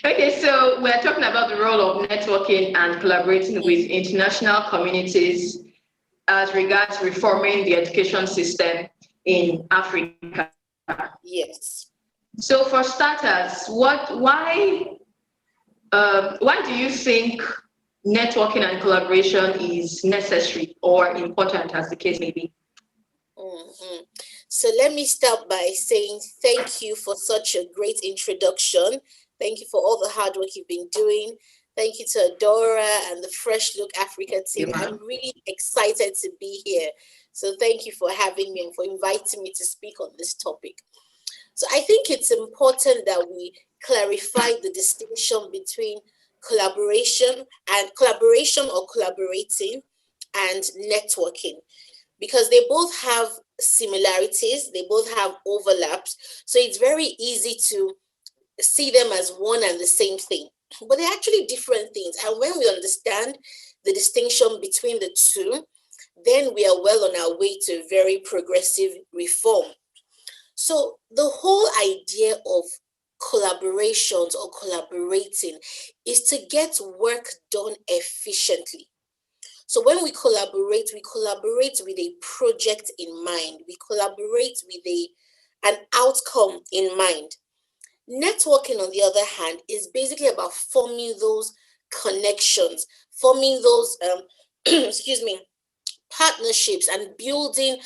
Okay, so we're talking about the role of networking and collaborating with international communities as regards reforming the education system in Africa. Yes. So for starters, why do you think networking and collaboration is necessary or important, as the case may be? Mm-hmm. So let me start by saying thank you for such a great introduction. Thank you for all the hard work you've been doing. Thank you to Adora and the Fresh Look Africa team. I'm really excited to be here. So thank you for having me and for inviting me to speak on this topic. So I think it's important that we clarify the distinction between collaboration or collaborating and networking, because they both have similarities, they both have overlaps. So it's very easy to see them as one and the same thing, but they're actually different things. And when we understand the distinction between the two, then we are well on our way to very progressive reform. So the whole idea of collaborations or collaborating is to get work done efficiently. So when we collaborate with a project in mind. We collaborate with an outcome in mind. Networking, on the other hand, is basically about forming those connections, forming those, excuse me, partnerships and building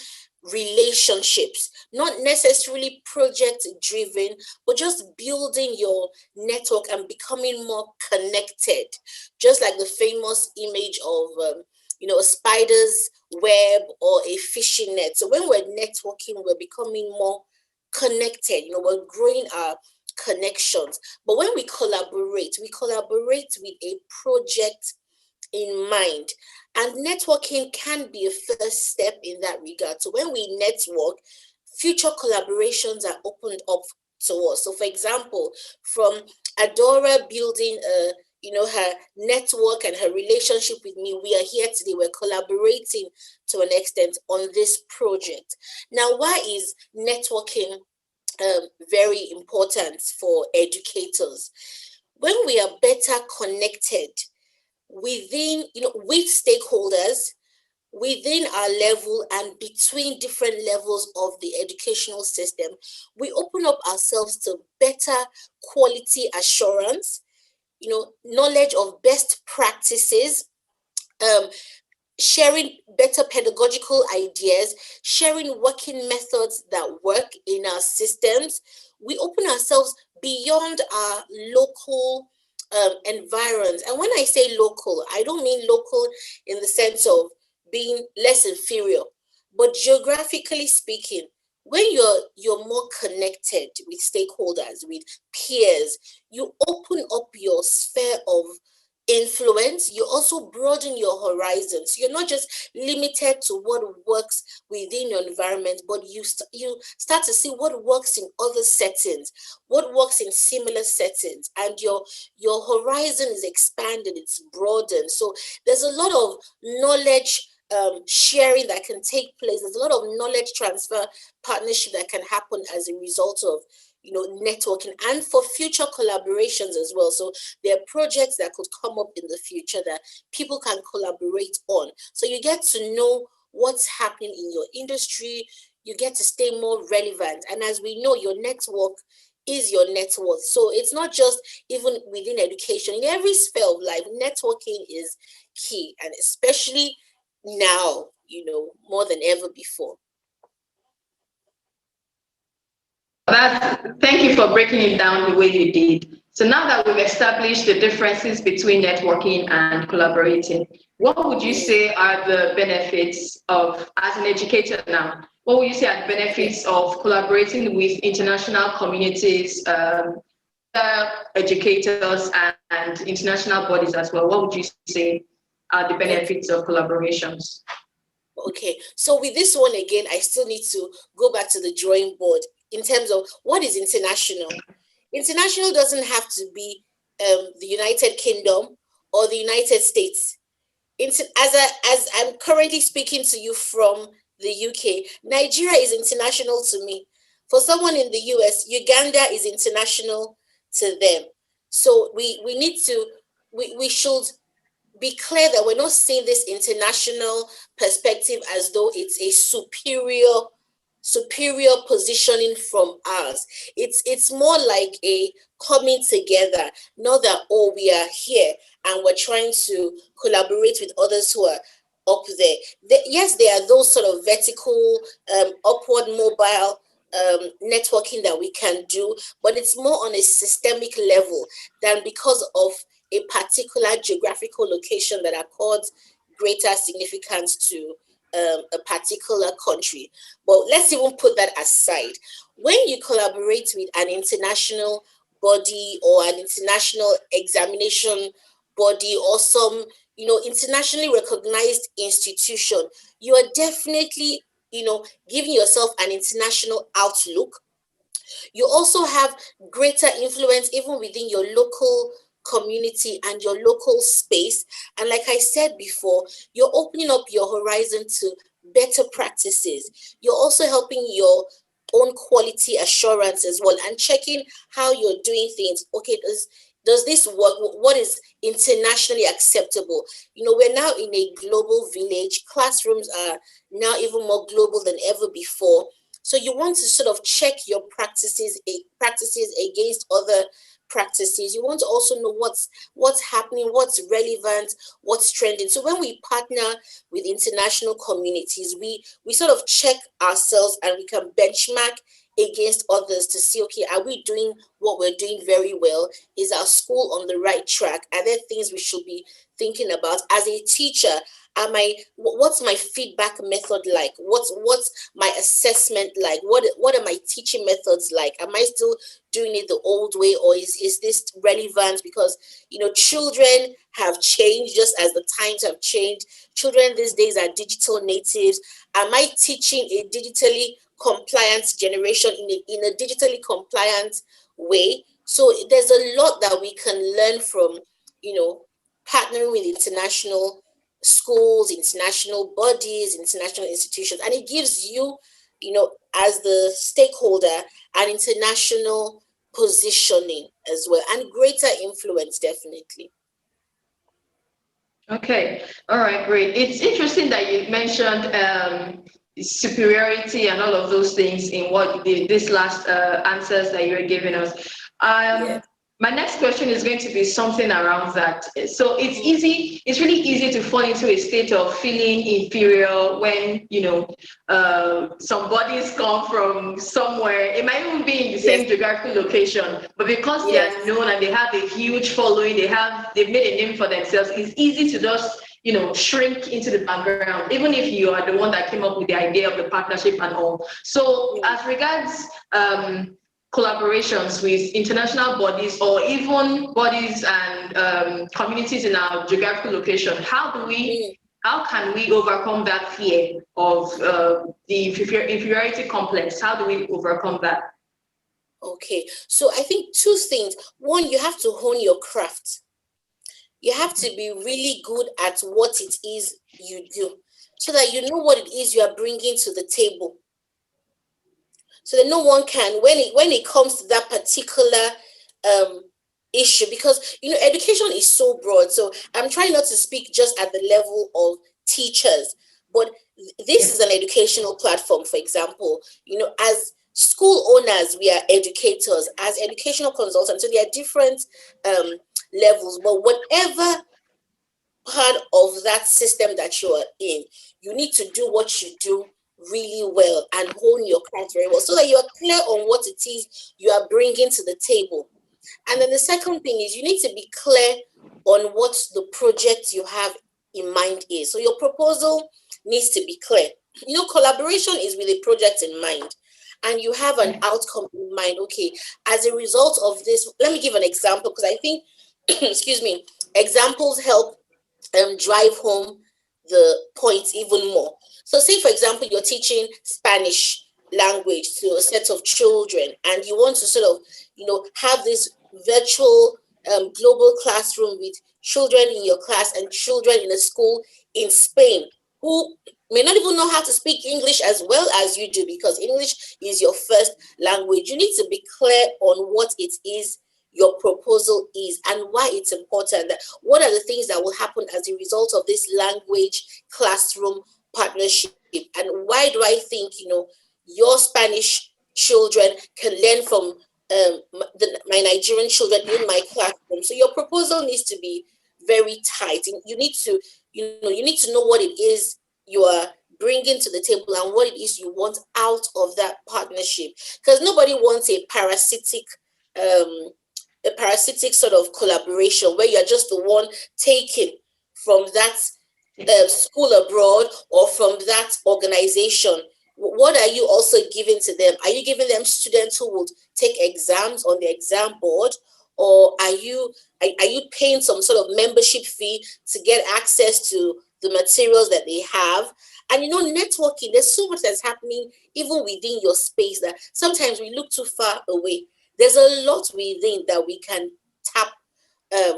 relationships, not necessarily project driven, but just building your network and becoming more connected, just like the famous image of a spider's web or a fishing net. So when we're networking, we're becoming more connected, we're growing our connections. But when we collaborate with a project in mind. And networking can be a first step in that regard. So when we network, future collaborations are opened up to us. So for example, from Adora building her network and her relationship with me, we are here today, we're collaborating to an extent on this project. Now, why is networking very important for educators? When we are better connected with stakeholders within our level and between different levels of the educational system, we open up ourselves to better quality assurance, knowledge of best practices, sharing better pedagogical ideas, sharing working methods that work in our systems. We open ourselves beyond our local environs. And when I say local, I don't mean local in the sense of being less inferior, but geographically speaking, when you're more connected with stakeholders, with peers, you open up your sphere of influence. You also broaden your horizons. You're not just limited to what works within your environment, but you start to see what works in other settings, what works in similar settings, and your horizon is expanded, it's broadened. So there's a lot of knowledge sharing that can take place. There's a lot of knowledge transfer, partnership that can happen as a result of networking, and for future collaborations as well. So there are projects that could come up in the future that people can collaborate on. So you get to know what's happening in your industry. You get to stay more relevant. And as we know, your network is your net worth. So it's not just even within education. In every sphere of life, networking is key, and especially now, more than ever before. Thank you for breaking it down the way you did. So now that we've established the differences between networking and collaborating, what would you say are the benefits of, as an educator now, what would you say are the benefits of collaborating with international communities, educators and international bodies as well? What would you say are the benefits of collaborations? Okay, so with this one again, I still need to go back to the drawing board in terms of what is international. International doesn't have to be the United Kingdom or the United States. As I'm currently speaking to you from the UK, Nigeria is international to me. For someone in the US, Uganda is international to them. So we need to, we should be clear that we're not seeing this international perspective as though it's a superior positioning from ours. It's more like a coming together, not that, oh, we are here and we're trying to collaborate with others who are up there. Yes, there are those sort of vertical, upward mobile networking that we can do, but it's more on a systemic level than because of a particular geographical location that accords greater significance to a particular country. But let's even put that aside. When you collaborate with an international body or an international examination body or some, internationally recognized institution, you are definitely, giving yourself an international outlook. You also have greater influence even within your local community and your local space. And like I said before, you're opening up your horizon to better practices. You're also helping your own quality assurance as well and checking how you're doing things. Okay, does this work? What is internationally acceptable? We're now in a global village. Classrooms are now even more global than ever before. So you want to sort of check your practices against other practices. You want to also know what's happening, what's relevant, what's trending. So when we partner with international communities, we sort of check ourselves and we can benchmark against others to see, okay, are we doing what we're doing very well? Is our school on the right track? Are there things we should be thinking about? As a teacher, what's my feedback method like? What's my assessment like? What are my teaching methods like? Am I still doing it the old way, or is this relevant? Because children have changed just as the times have changed. Children these days are digital natives. Am I teaching a digitally compliant generation in a digitally compliant way? So there's a lot that we can learn from partnering with international schools, international bodies, international institutions, and it gives you, as the stakeholder, an international positioning as well and greater influence, definitely. Okay, all right, great. It's interesting that you mentioned superiority and all of those things in this last answers that you were giving us. Yeah. My next question is going to be something around that. So it's really easy to fall into a state of feeling inferior when, some bodies come from somewhere. It might even be in the same geographical location, but because they are known and they have a huge following, they've made a name for themselves, it's easy to just, shrink into the background, even if you are the one that came up with the idea of the partnership and all. So as regards collaborations with international bodies or even bodies and communities in our geographical location, how can we overcome that fear of the inferiority complex? How do we overcome that? Okay, so I think two things. One, you have to hone your craft. You have to be really good at what it is you do so that you know what it is you are bringing to the table. So that no one can, when it comes to that particular issue, because education is so broad. So I'm trying not to speak just at the level of teachers, but this is an educational platform. For example, as school owners, we are educators, as educational consultants. So there are different levels, but whatever part of that system that you are in, you need to do what you do really well and hone your craft very well so that you are clear on what it is you are bringing to the table. And then the second thing is you need to be clear on what the project you have in mind is. So your proposal needs to be clear. Collaboration is with a project in mind and you have an outcome in mind. Okay, as a result of this, let me give an example because I think, excuse me, examples help drive home the point even more. So say, for example, you're teaching Spanish language to a set of children and you want to sort of, have this virtual global classroom with children in your class and children in a school in Spain who may not even know how to speak English as well as you do because English is your first language. You need to be clear on what it is your proposal is and why it's important. What are the things that will happen as a result of this language classroom partnership? And why do I think, your Spanish children can learn from my Nigerian children in my classroom? So your proposal needs to be very tight. You need to, you need to know what it is you are bringing to the table and what it is you want out of that partnership. Because nobody wants a parasitic sort of collaboration where you're just the one taking from that school abroad or from that organization. What are you also giving to them? Are you giving them students who would take exams on the exam board, or are you paying some sort of membership fee to get access to the materials that they have? And networking, there's so much that's happening even within your space that sometimes we look too far away. There's a lot within that we can tap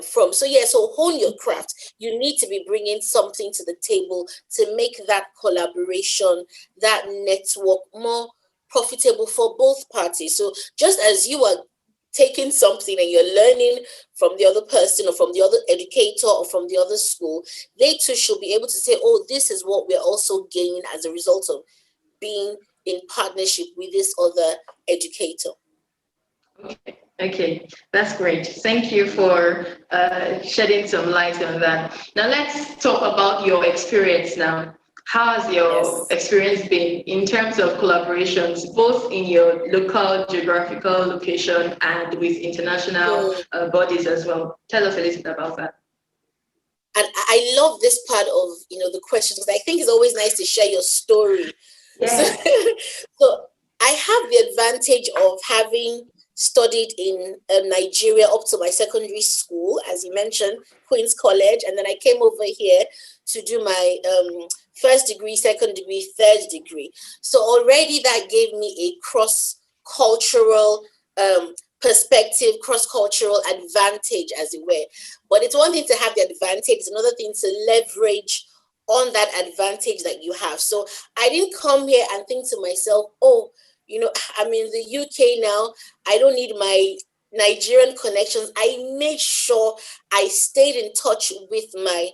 from. So hone your craft. You need to be bringing something to the table to make that collaboration, that network more profitable for both parties. So just as you are taking something and you're learning from the other person or from the other educator or from the other school, they too should be able to say, oh, this is what we're also gaining as a result of being in partnership with this other educator. Okay, that's great. Thank you for shedding some light on that. Now let's talk about your experience now. How has your experience been in terms of collaborations, both in your local geographical location and with international bodies as well? Tell us a little bit about that. And I love this part of the questions, because I think it's always nice to share your story. Yeah. So I have the advantage of having studied in Nigeria up to my secondary school, as you mentioned, Queen's College, and then I came over here to do my first degree, second degree, third degree. So already that gave me a cross-cultural perspective, cross-cultural advantage, as it were. But it's one thing to have the advantage, it's another thing to leverage on that advantage that you have. So I didn't come here and think to myself, oh, I'm in the UK now, I don't need my Nigerian connections. I made sure I stayed in touch with my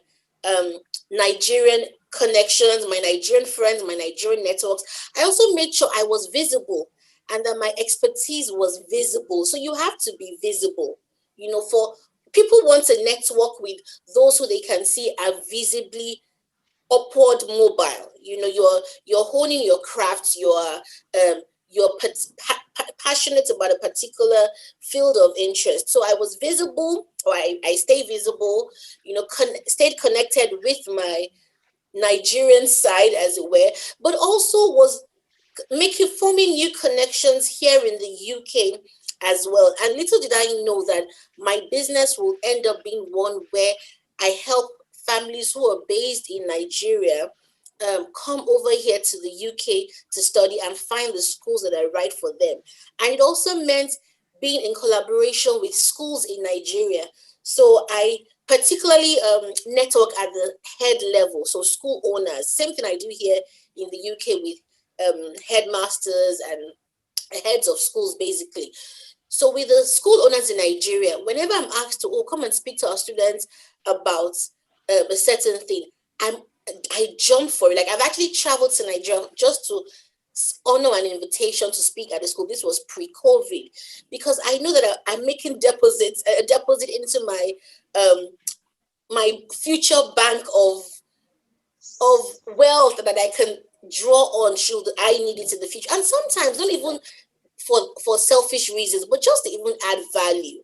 Nigerian connections, my Nigerian friends, my Nigerian networks. I also made sure I was visible and that my expertise was visible. So you have to be visible, for people want to network with those who they can see are visibly upward mobile. You're honing your craft. You're passionate about a particular field of interest. So I was visible, or I stay visible. Stayed connected with my Nigerian side, as it were, but also was forming new connections here in the UK as well. And little did I know that my business will end up being one where I help families who are based in Nigeria come over here to the UK to study and find the schools that are right for them. And it also meant being in collaboration with schools in Nigeria. So I particularly network at the head level, so school owners. Same thing I do here in the UK with headmasters and heads of schools, basically. So with the school owners in Nigeria, whenever I'm asked to come and speak to our students about a certain thing, I jump for it. Like, I've actually traveled to Nigeria just to honor an invitation to speak at the school. This was pre-COVID, because I know that I'm making a deposit into my my future bank of wealth that I can draw on should I need it in the future. And sometimes not even for selfish reasons, but just to even add value.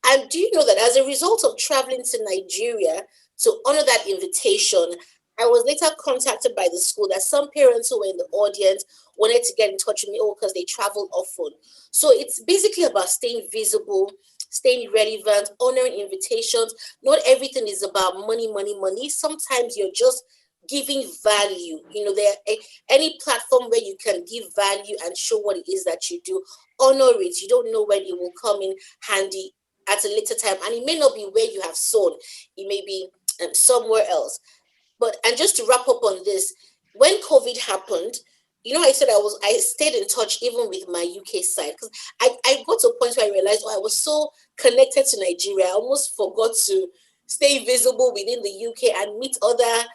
And do you know that as a result of traveling to Nigeria to honor that invitation, I was later contacted by the school that some parents who were in the audience wanted to get in touch with me, because they travel often. So it's basically about staying visible, staying relevant, honoring invitations. Not everything is about money, money, money. Sometimes you're just giving value. There any platform where you can give value and show what it is that you do, honor it. You don't know when it will come in handy at a later time, and it may not be where you have sown. It may be somewhere else. And just to wrap up on this, when COVID happened, I said I stayed in touch even with my UK side, because I got to a point where I realized, I was so connected to Nigeria, I almost forgot to stay visible within the UK and meet other,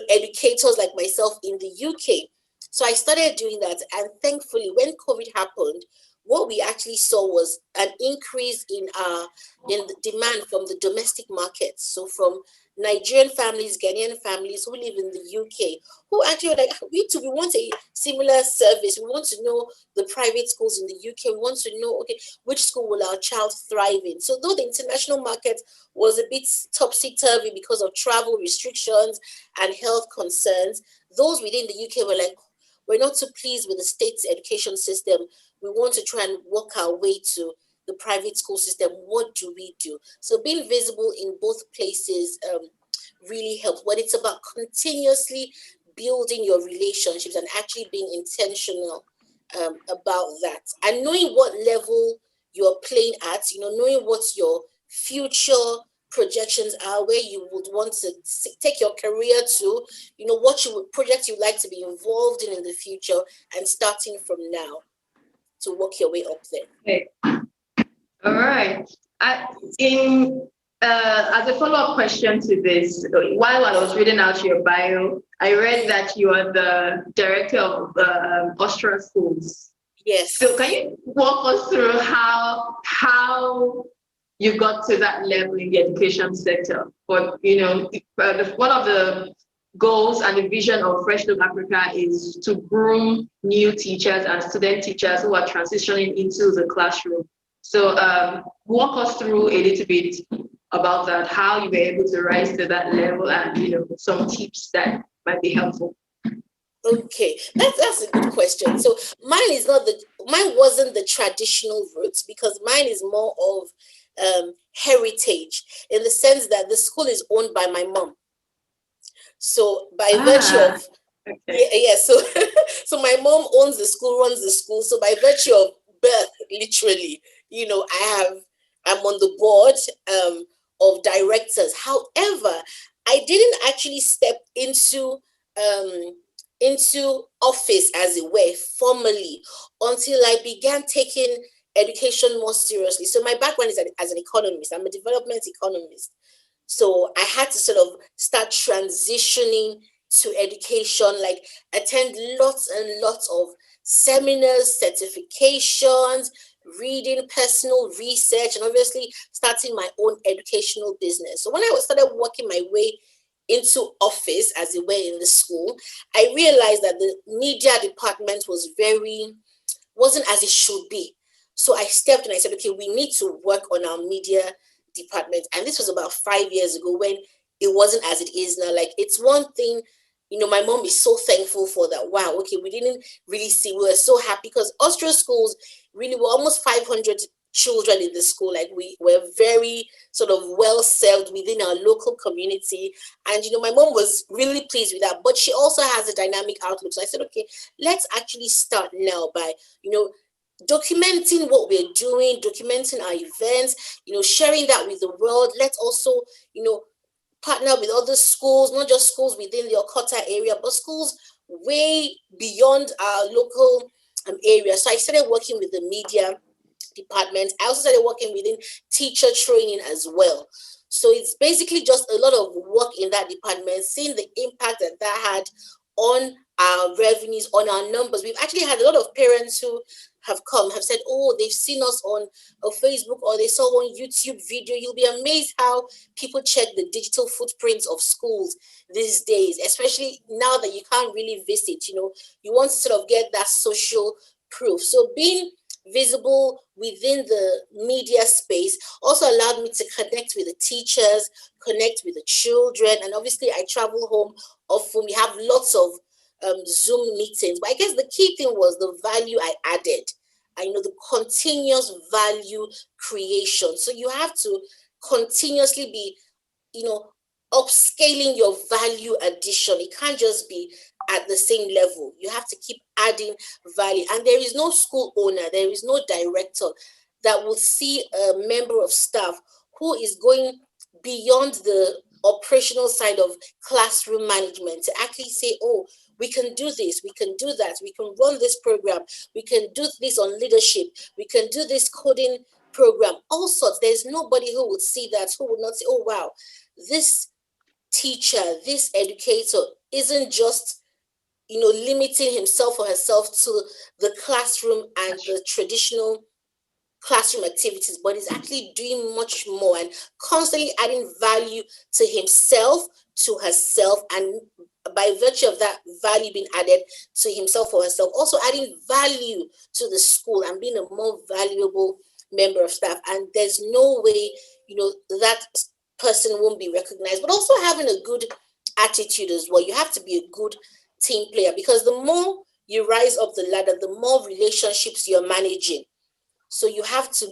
educators like myself in the UK. So I started doing that, and thankfully, when COVID happened, what we actually saw was an increase in the demand from the domestic market. So from Nigerian families, Ghanaian families who live in the UK, who actually were like, we too, we want a similar service. We want to know the private schools in the UK. We want to know, okay, which school will our child thrive in? So though the international market was a bit topsy-turvy because of travel restrictions and health concerns, those within the UK were like, we're not too pleased with the state's education system. We want to try and work our way to the private school system. What do we do? So being visible in both places really helps. When it's about continuously building your relationships and actually being intentional about that, and knowing what level you're playing at, knowing what your future projections are, where you would want to take your career to, what you would project you'd like to be involved in the future, and starting from now to work your way up there. Okay. All right. In as a follow-up question to this, while I was reading out your bio, I read that you are the director of Austria Schools. Yes. So can you walk us through how you got to that level in the education sector? But one of the goals and the vision of Fresh Look Africa is to groom new teachers and student teachers who are transitioning into the classroom. So walk us through a little bit about that, how you were able to rise to that level, and some tips that might be helpful. Okay, that's a good question. So mine wasn't the traditional roots, because mine is more of heritage, in the sense that the school is owned by my mom. So by virtue of so so my mom owns the school, runs the school. So by virtue of birth, literally, I'm on the board of directors. However, I didn't actually step into office, as it were, formally, until I began taking education more seriously. So my background is as an economist. I'm a development economist. So I had to sort of start transitioning to education, like attend lots and lots of seminars, certifications, reading, personal research, and obviously starting my own educational business. So when I started working my way into office, as it were, in the school, I realized that the media department wasn't as it should be. So I stepped and I said, okay, we need to work on our media department. And this was about 5 years ago, when it wasn't as it is now. Like, it's one thing, my mom is so thankful for that. Wow, okay, we didn't really see, we were so happy, because Austria schools really were almost 500 children in the school. Like, we were very sort of well served within our local community. And, my mom was really pleased with that. But she also has a dynamic outlook. So I said, okay, let's actually start now by, documenting what we're doing, documenting our events, sharing that with the world. Let's also, partner with other schools, not just schools within the Okota area, but schools way beyond our local area. So I started working with the media department. I also started working within teacher training as well. So it's basically just a lot of work in that department, seeing the impact that had on our revenues, on our numbers. We've actually had a lot of parents who have said, oh, they've seen us on Facebook, or they saw one YouTube video. You'll be amazed how people check the digital footprints of schools these days, especially now that you can't really visit. You want to sort of get that social proof. So being visible within the media space also allowed me to connect with the teachers, connect with the children, and obviously I travel home often. We have lots of Zoom meetings, but I guess the key thing was the value I added. The continuous value creation. So you have to continuously be, upscaling your value addition. It can't just be at the same level. You have to keep adding value. And there is no school owner, there is no director that will see a member of staff who is going beyond the operational side of classroom management to actually say, oh, we can do this, we can do that, we can run this program, we can do this on leadership, we can do this coding program, all sorts. There's nobody who would see that, who would not say, oh, wow, this teacher, this educator isn't just, limiting himself or herself to the classroom and the traditional classroom activities, but is actually doing much more and constantly adding value to himself, to herself, and by virtue of that value being added to himself or herself, also adding value to the school and being a more valuable member of staff. And there's no way, that person won't be recognized, but also having a good attitude as well. You have to be a good team player, because the more you rise up the ladder, the more relationships you're managing. So you have to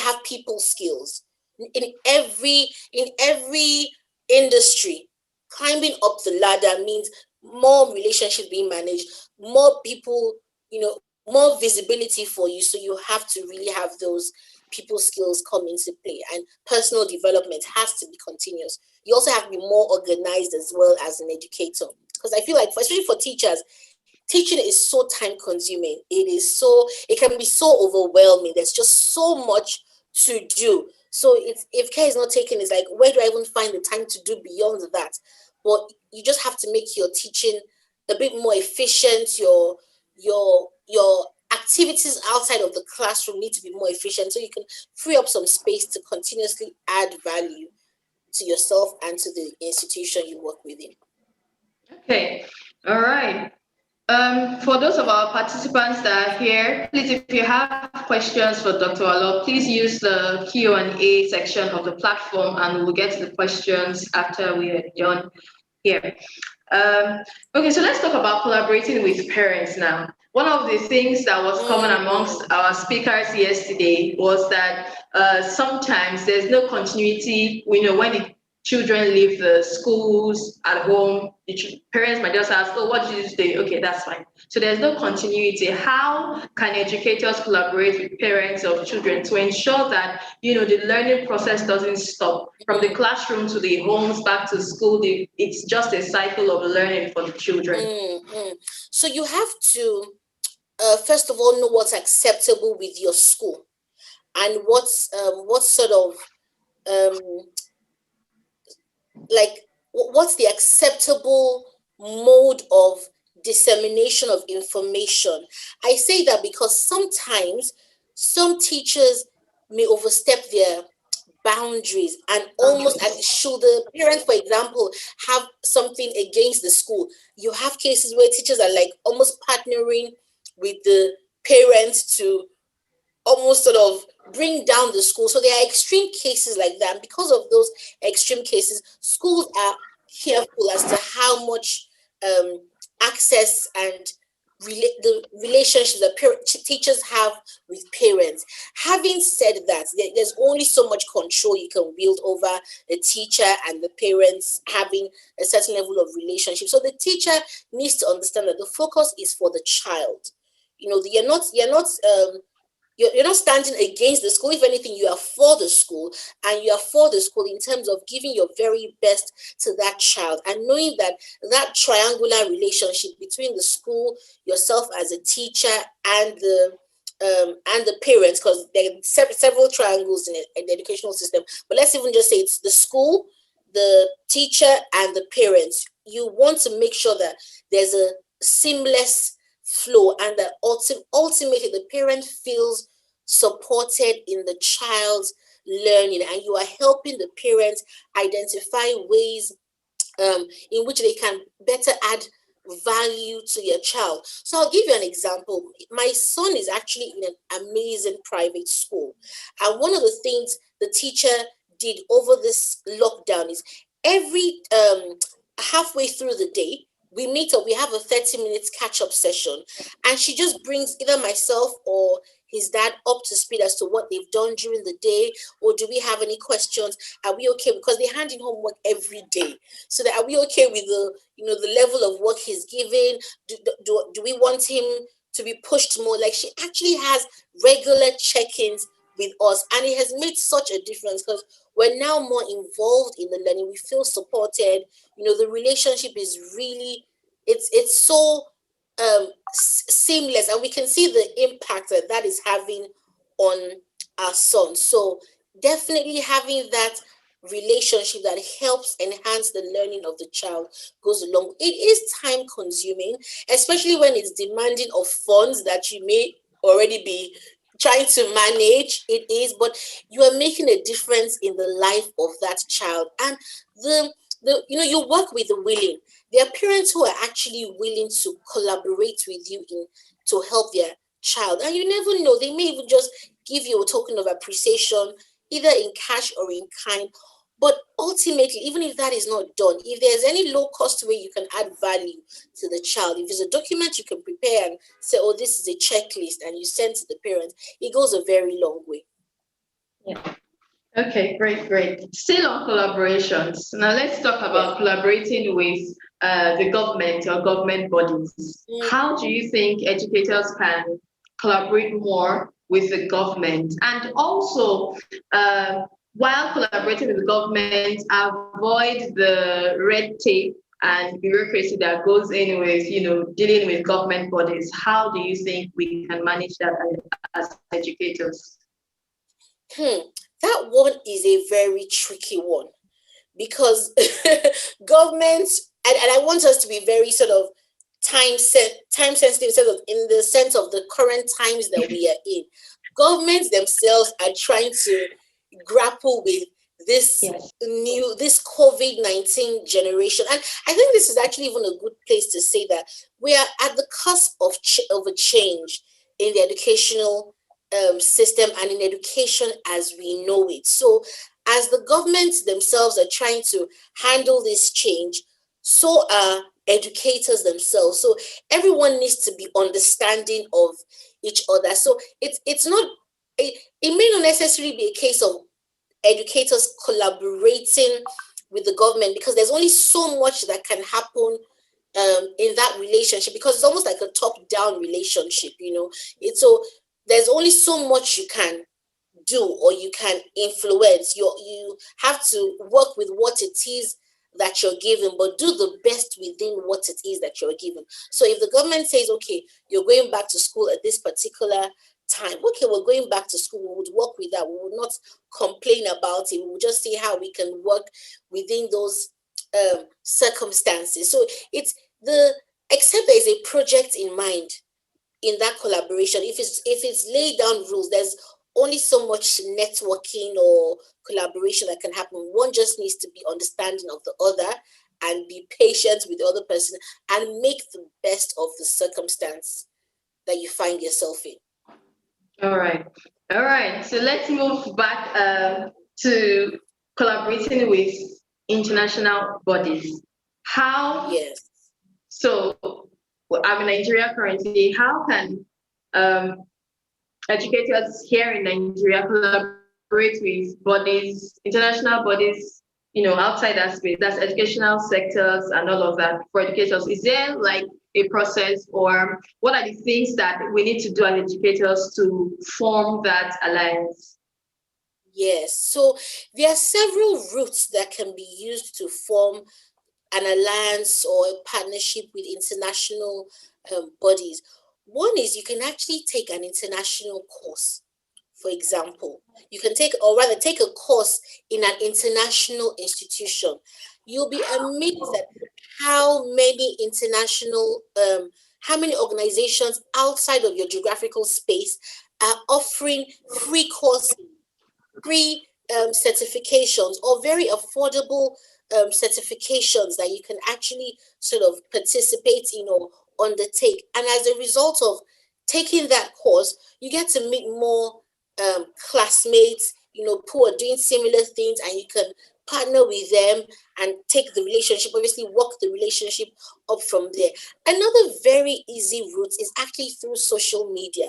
have people skills in every industry. Climbing up the ladder means more relationships being managed, more people, more visibility for you. So you have to really have those people skills come into play, and personal development has to be continuous. You also have to be more organized as well as an educator, because I feel like, especially for teachers, teaching is so time consuming. It can be so overwhelming. There's just so much to do. So if care is not taken, it's like, where do I even find the time to do beyond that? But you just have to make your teaching a bit more efficient. Your activities outside of the classroom need to be more efficient, so you can free up some space to continuously add value to yourself and to the institution you work within. Okay, all right. For those of our participants that are here, please, if you have questions for Dr. Alo, please use the Q&A section of the platform, and we'll get to the questions after we are done here. Okay, so let's talk about collaborating with parents now. One of the things that was common amongst our speakers yesterday was that sometimes there's no continuity. We know when the children leave the schools at home, the parents might just ask, oh, what did you do today? Okay, that's fine. So there's no continuity. How can educators collaborate with parents of children to ensure that, the learning process doesn't stop from the classroom to the homes, back to school? It's just a cycle of learning for the children. So you have to, first of all, know what's acceptable with your school, and what sort of what's the acceptable mode of dissemination of information. I say that because sometimes some teachers may overstep their boundaries, and almost should the parent, for example, have something against the school. You have cases where teachers are like almost partnering with the parents to almost sort of bring down the school. So there are extreme cases like that. And because of those extreme cases, schools are careful as to how much access and the relationships that teachers have with parents. Having said that, there's only so much control you can wield over the teacher and the parents having a certain level of relationship. So the teacher needs to understand that the focus is for the child. You're not standing against the school. If anything, you are for the school, and you are for the school in terms of giving your very best to that child, and knowing that that triangular relationship between the school, yourself as a teacher, and the parents, because there are several triangles in the educational system. But let's even just say it's the school, the teacher, and the parents. You want to make sure that there's a seamless flow, and that ultimately the parent feels supported in the child's learning, and you are helping the parents identify ways in which they can better add value to your child. So I'll give you an example. My son is actually in an amazing private school, and one of the things the teacher did over this lockdown is every halfway through the day, we meet up, we have a 30 minutes catch-up session, and she just brings either myself or his dad up to speed as to what they've done during the day, or do we have any questions? Are we okay? Because they hand in homework every day. So that, are we okay with the level of work he's giving? Do we want him to be pushed more? Like, she actually has regular check-ins with us, and it has made such a difference because we're now more involved in the learning. We feel supported. The relationship is really, it's so seamless, and we can see the impact that is having on our son. So definitely having that relationship that helps enhance the learning of the child goes along. It is time consuming, especially when it's demanding of funds that you may already be trying to manage. It is, but you are making a difference in the life of that child. And you work with the willing. There are parents who are actually willing to collaborate with you to help their child, and you never know, they may even just give you a token of appreciation, either in cash or in kind. But ultimately, even if that is not done, if there's any low cost way you can add value to the child, if there's a document you can prepare and say, oh, this is a checklist, and you send to the parents, it goes a very long way. Yeah. Okay, great. Still on collaborations. Now let's talk about collaborating with the government or government bodies. How do you think educators can collaborate more with the government, and also while collaborating with the government, avoid the red tape and bureaucracy that goes in with dealing with government bodies? How do you think we can manage that as educators? That one is a very tricky one, because government, and I want us to be very sort of time sensitive, sort of in the sense of the current times that we are in. Governments themselves are trying to grapple with this this COVID-19 generation. And I think this is actually even a good place to say that we are at the cusp of a change in the educational system and in education as we know it. So as the governments themselves are trying to handle this change, so are educators themselves. So everyone needs to be understanding of each other. So it's not, it may not necessarily be a case of educators collaborating with the government, because there's only so much that can happen in that relationship, because it's almost like a top-down relationship, so there's only so much you can do or you can influence. You have to work with what it is that you're given, but do the best within what it is that you're given. So if the government says, okay, you're going back to school at this particular time, okay, we're going back to school, we would work with that. We would not complain about it. We would just see how we can work within those circumstances. So except there is a project in mind in that collaboration. If it's laid down rules, there's only so much networking or collaboration that can happen. One just needs to be understanding of the other and be patient with the other person and make the best of the circumstance that you find yourself in. All right. So let's move back to collaborating with international bodies. How? Yes. So I'm in Nigeria currently. How can educators here in Nigeria collaborate with bodies, international bodies, outside that space? That's educational sectors and all of that for educators. Is there like a process, or what are the things that we need to do as educators to form that alliance? Yes. So there are several routes that can be used to form an alliance or a partnership with international bodies. One is you can actually take an international course. For example, you can take a course in an international institution. You'll be amazed at how many how many organizations outside of your geographical space are offering free courses, free certifications, or very affordable certifications that you can actually sort of participate in or undertake. And as a result of taking that course, you get to meet more classmates, who are doing similar things, and you can partner with them and take the relationship, obviously work the relationship up from there. Another very easy route is actually through social media.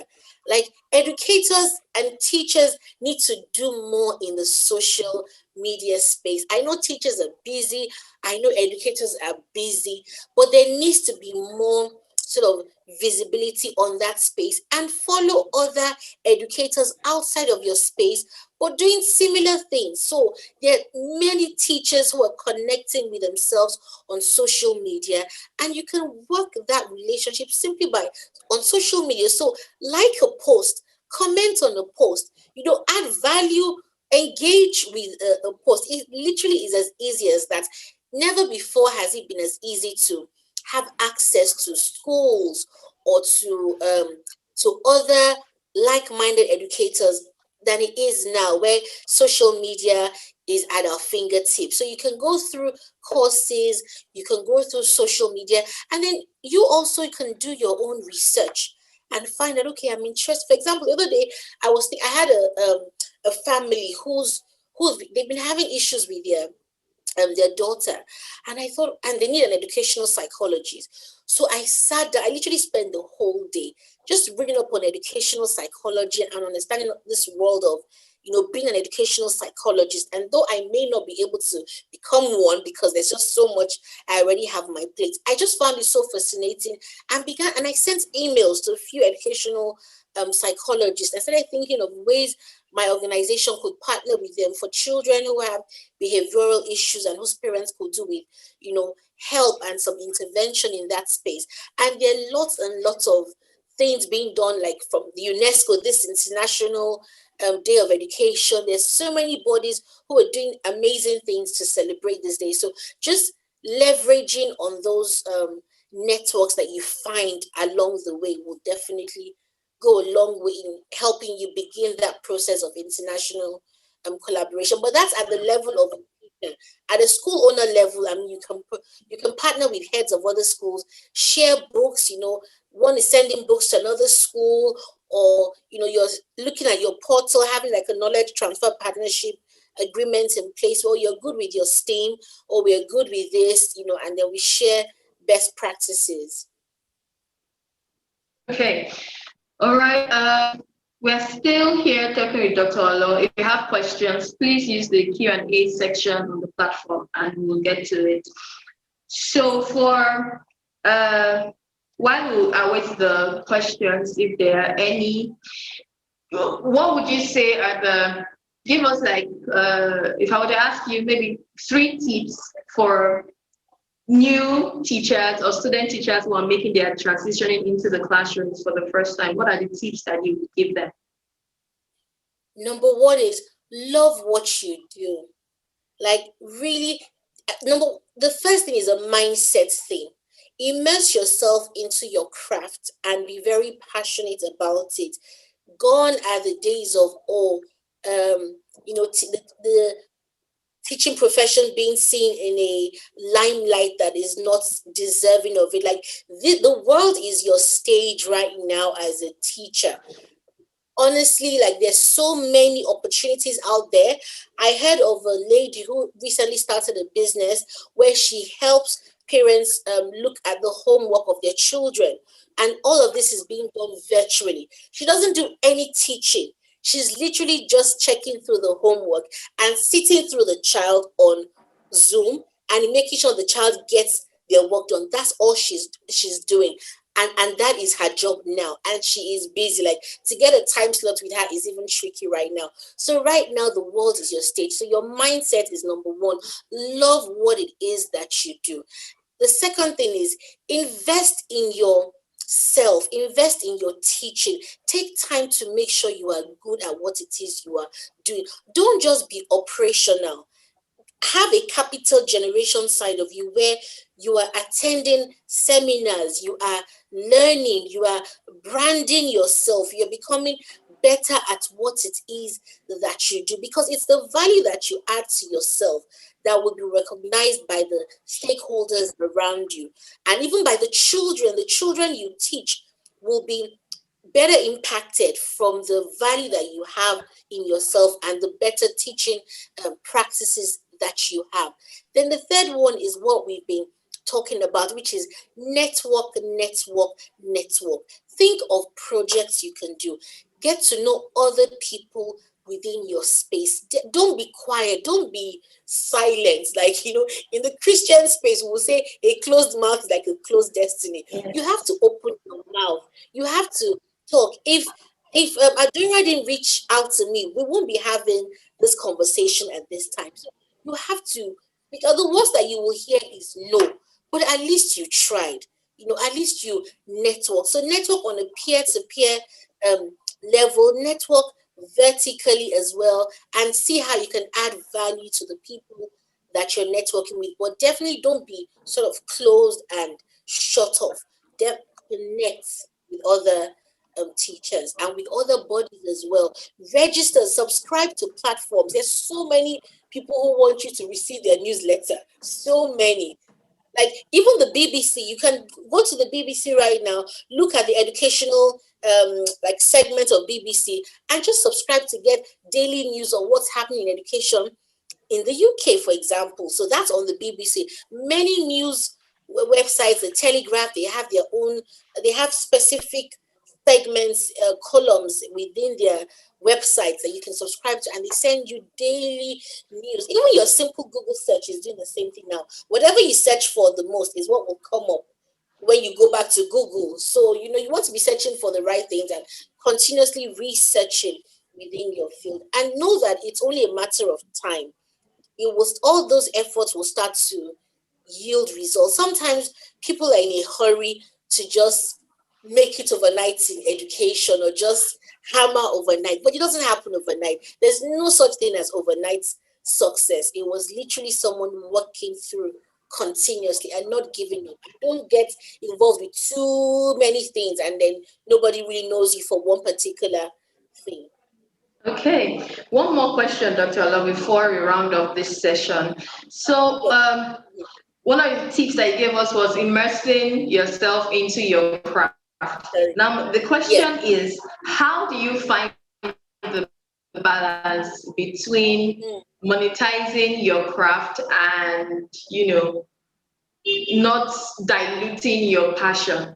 Like, educators and teachers need to do more in the social media space. I know teachers are busy, I know educators are busy, but there needs to be more sort of visibility on that space, and follow other educators outside of your space but doing similar things. So there are many teachers who are connecting with themselves on social media, and you can work that relationship simply by on social media. So like a post, comment on a post, add value, engage with a post. It literally is as easy as that. Never before has it been as easy to have access to schools or to other like-minded educators than it is now, where social media is at our fingertips. So you can go through courses, you can go through social media, and then you also can do your own research and find out, okay, I'm interested. For example, the other day I had a family who's they've been having issues with their daughter, and I thought, and they need an educational psychologist. So I sat down, I literally spent the whole day just reading up on educational psychology and understanding this world of being an educational psychologist. And though I may not be able to become one because there's just so much I already have on my plate, I just found it so fascinating and I sent emails to a few educational psychologists. I started thinking of ways my organization could partner with them for children who have behavioral issues and whose parents could do with, help and some intervention in that space. And there are lots and lots of things being done, like from the UNESCO, this International Day of Education. There's so many bodies who are doing amazing things to celebrate this day. So just leveraging on those networks that you find along the way will definitely go a long way in helping you begin that process of international collaboration. But that's at the level of at a school owner level. I mean, you can partner with heads of other schools, share books. One is sending books to another school, or you're looking at your portal, having like a knowledge transfer partnership agreement in place. Well, you're good with your STEAM, or we're good with this, and then we share best practices. Okay. All right. We're still here talking with Dr. Alo. If you have questions, please use the Q&A section on the platform and we'll get to it. So for while we await the questions, if there are any, what would you say are give us like, if I were to ask you maybe 3 tips for new teachers or student teachers who are making their transitioning into the classrooms for the first time, what are the tips that you would give them? Number 1 is love what you do. Like really, the first thing is a mindset thing. Immerse yourself into your craft and be very passionate about it. Gone are the days of the teaching profession being seen in a limelight that is not deserving of it. Like the world is your stage right now as a teacher. Honestly, like there's so many opportunities out there. I heard of a lady who recently started a business where she helps parents look at the homework of their children, and all of this is being done virtually. She doesn't do any teaching. She's literally just checking through the homework and sitting through the child on Zoom and making sure the child gets their work done. That's all she's doing. And that is her job now. And she is busy. Like to get a time slot with her is even tricky right now. So right now the world is your stage. So your mindset is number 1. Love what it is that you do. The second thing is invest in yourself, invest in your teaching. Take time to make sure you are good at what it is you are doing. Don't just be operational. Have a capital generation side of you where you are attending seminars, you are learning, you are branding yourself, you're becoming better at what it is that you do, because it's the value that you add to yourself that will be recognized by the stakeholders around you, and even by the children you teach will be better impacted from the value that you have in yourself and the better teaching practices that you have. Then the third one is what we've been talking about, which is network. Think of projects you can do. Get to know other people within your space. Don't be quiet. Don't be silent. Like, in the Christian space, we'll say a closed mouth is like a closed destiny. You have to open your mouth. You have to talk. If Adora didn't reach out to me, we won't be having this conversation at this time. So you have to, because the worst that you will hear is no, but at least you tried. At least you network. So network on a peer-to-peer level, network vertically as well, and see how you can add value to the people that you're networking with. But definitely don't be sort of closed and shut off. Connect with other teachers and with other bodies as well. Register, subscribe to platforms. There's so many people who want you to receive their newsletter. So many. Like even the BBC, you can go to the BBC right now, look at the educational like segment of BBC, and just subscribe to get daily news on what's happening in education in the UK, for example. So that's on the BBC. Many news websites, the Telegraph, they have specific segments, columns within their websites that you can subscribe to, and they send you daily news. Even your simple Google search is doing the same thing now. Whatever you search for the most is what will come up when you go back to Google. So, you want to be searching for the right things and continuously researching within your field, and know that it's only a matter of time. All those efforts will start to yield results. Sometimes people are in a hurry to just make it overnight in education or just hammer overnight, but it doesn't happen overnight. There's no such thing as overnight success. It was literally someone working through continuously and not giving up. Don't get involved with too many things and then nobody really knows you for one particular thing. Okay, one more question, Dr. Alo, before we round up this session. So, one of the tips that you gave us was immersing yourself into your craft. Now, the question is, how do you find the balance between monetizing your craft and, not diluting your passion?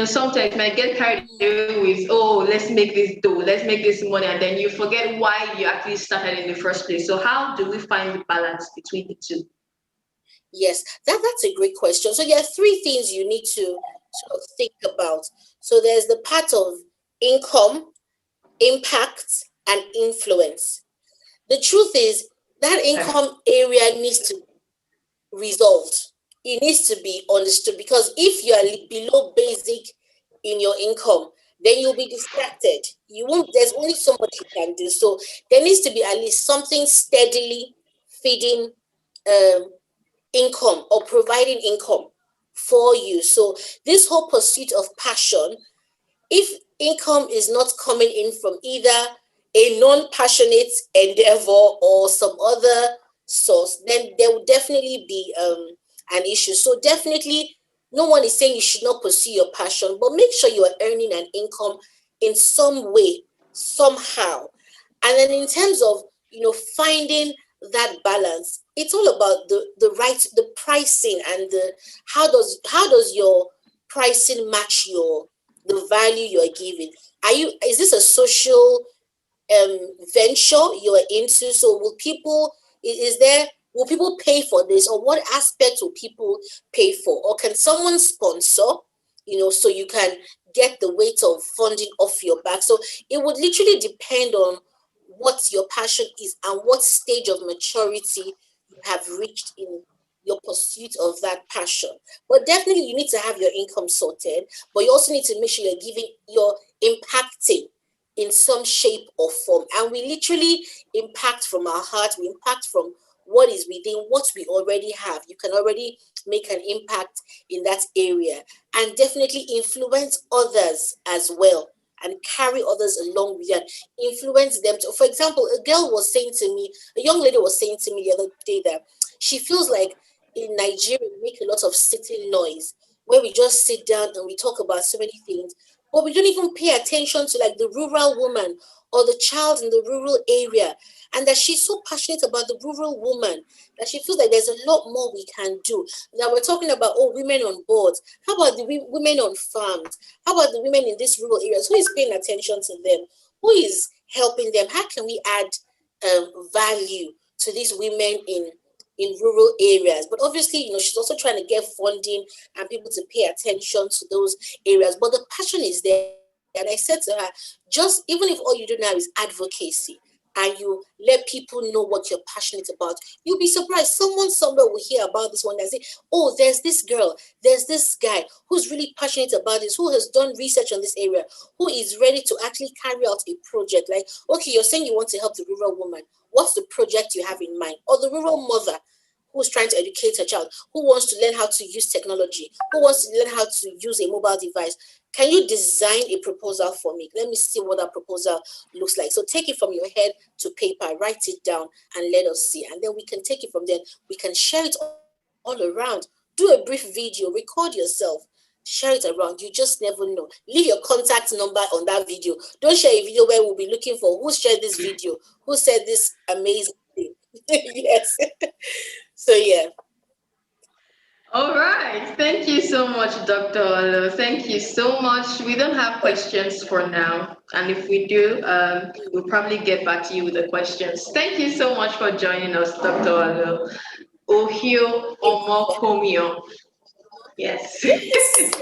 Sometimes you might get carried away with, oh, let's make this dough, let's make this money, and then you forget why you actually started in the first place. So how do we find the balance between the two? Yes, that's a great question. So there are three things you need to sort of think about. So there's the part of income, impact, and influence. The truth is that income area needs to be resolved. It needs to be understood, because if you are below basic in your income, then you'll be distracted. There's only so much you can do. So there needs to be at least something steadily feeding income or providing income for you. So this whole pursuit of passion, if income is not coming in from either a non-passionate endeavor or some other source, then there will definitely be an issue. So definitely, no one is saying you should not pursue your passion, but make sure you are earning an income in some way, somehow. And then in terms of, finding that balance, it's all about the pricing and how does your pricing match the value you are giving. Is this a social venture you are into? So will people pay for this, or what aspects will people pay for? Or can someone sponsor, so you can get the weight of funding off your back? So it would literally depend on what your passion is and what stage of maturity you have reached in your pursuit of that passion. But definitely you need to have your income sorted, but you also need to make sure you're impacting in some shape or form. And we literally impact from our heart, we impact from what is within what we already have. You can already make an impact in that area, and definitely influence others as well, and carry others along with you, and influence them to, for example, a young lady was saying to me the other day that she feels like in Nigeria we make a lot of sitting noise, where we just sit down and we talk about so many things, but we don't even pay attention to like the rural woman or the child in the rural area, and that she's so passionate about the rural woman that she feels like there's a lot more we can do. Now we're talking about, women on boards. How about the women on farms? How about the women in these rural areas? Who is paying attention to them? Who is helping them. How can we add value to these women in rural areas? But obviously, she's also trying to get funding and people to pay attention to those areas. But the passion is there. And I said to her, just even if all you do now is advocacy, and you let people know what you're passionate about, you'll be surprised. Someone somewhere will hear about this one and say, oh, there's this girl, there's this guy who's really passionate about this, who has done research on this area, who is ready to actually carry out a project. Like, okay, you're saying you want to help the rural woman. What's the project you have in mind? Or the rural mother who's trying to educate her child, who wants to learn how to use technology, who wants to learn how to use a mobile device. Can you design a proposal for me? Let me see what that proposal looks like. So take it from your head to paper, write it down, and let us see. And then we can take it from there. We can share it all around. Do a brief video, record yourself, share it around. You just never know. Leave your contact number on that video. Don't share a video where we'll be looking for who shared this video, who said this amazing thing. Yes. So yeah. All right. Thank you so much, Dr. Alo. Thank you so much. We don't have questions for now. And if we do, we'll probably get back to you with the questions. Thank you so much for joining us, Dr. Alo Omonkhiomon. Yes. Yes.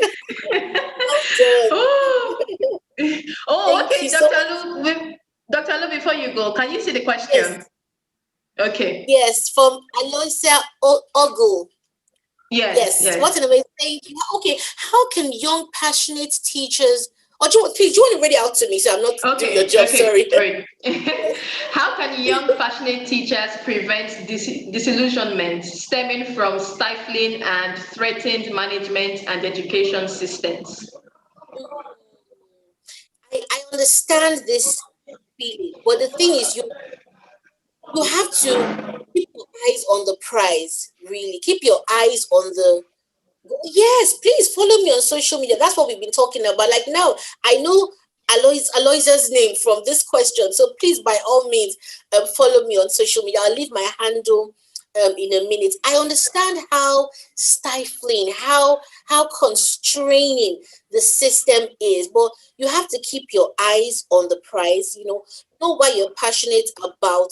Well done. Oh, Thank okay, you so Dr. much. Alo, Dr. Alo, before you go, can you see the question? Yes. Okay. Yes, from Aloysia Ogle. Yes, Yes, what yes. an amazing thank you. Okay, how can young passionate teachers, or please, do you want to read it out to me so I'm not doing your Okay, job? okay, Sorry. great. How can young passionate teachers prevent disillusionment stemming from stifling and threatened management and education systems? I understand this feeling, but the thing is, you have to keep your eyes on the prize. Really, keep your eyes on the. Yes, please follow me on social media. That's what we've been talking about. Like now, I know Aloysia's name from this question. So please, by all means, follow me on social media. I'll leave my handle in a minute. I understand how stifling, how constraining the system is, but you have to keep your eyes on the prize. Know why you're passionate about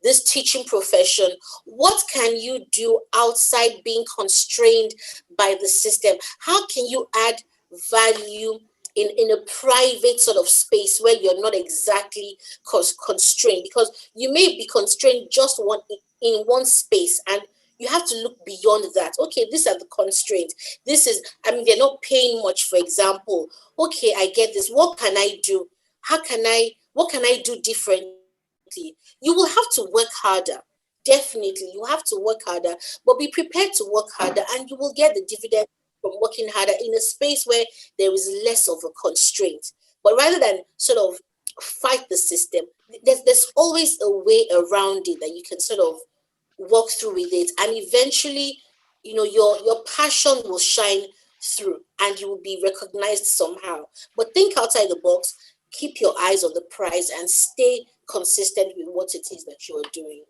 this teaching profession. What can you do outside being constrained by the system? How can you add value in a private sort of space where you're not exactly constrained? Because you may be constrained just in one space, and you have to look beyond that. Okay, these are the constraints. They're not paying much, for example. Okay, I get this. What can I do? What can I do differently? You will have to work harder. Definitely, you have to work harder, but be prepared to work harder, and you will get the dividend from working harder in a space where there is less of a constraint. But rather than sort of fight the system, there's always a way around it that you can sort of walk through with it, and eventually, your passion will shine through, and you will be recognized somehow. But think outside the box, keep your eyes on the prize, and stay consistent with what it is that you are doing.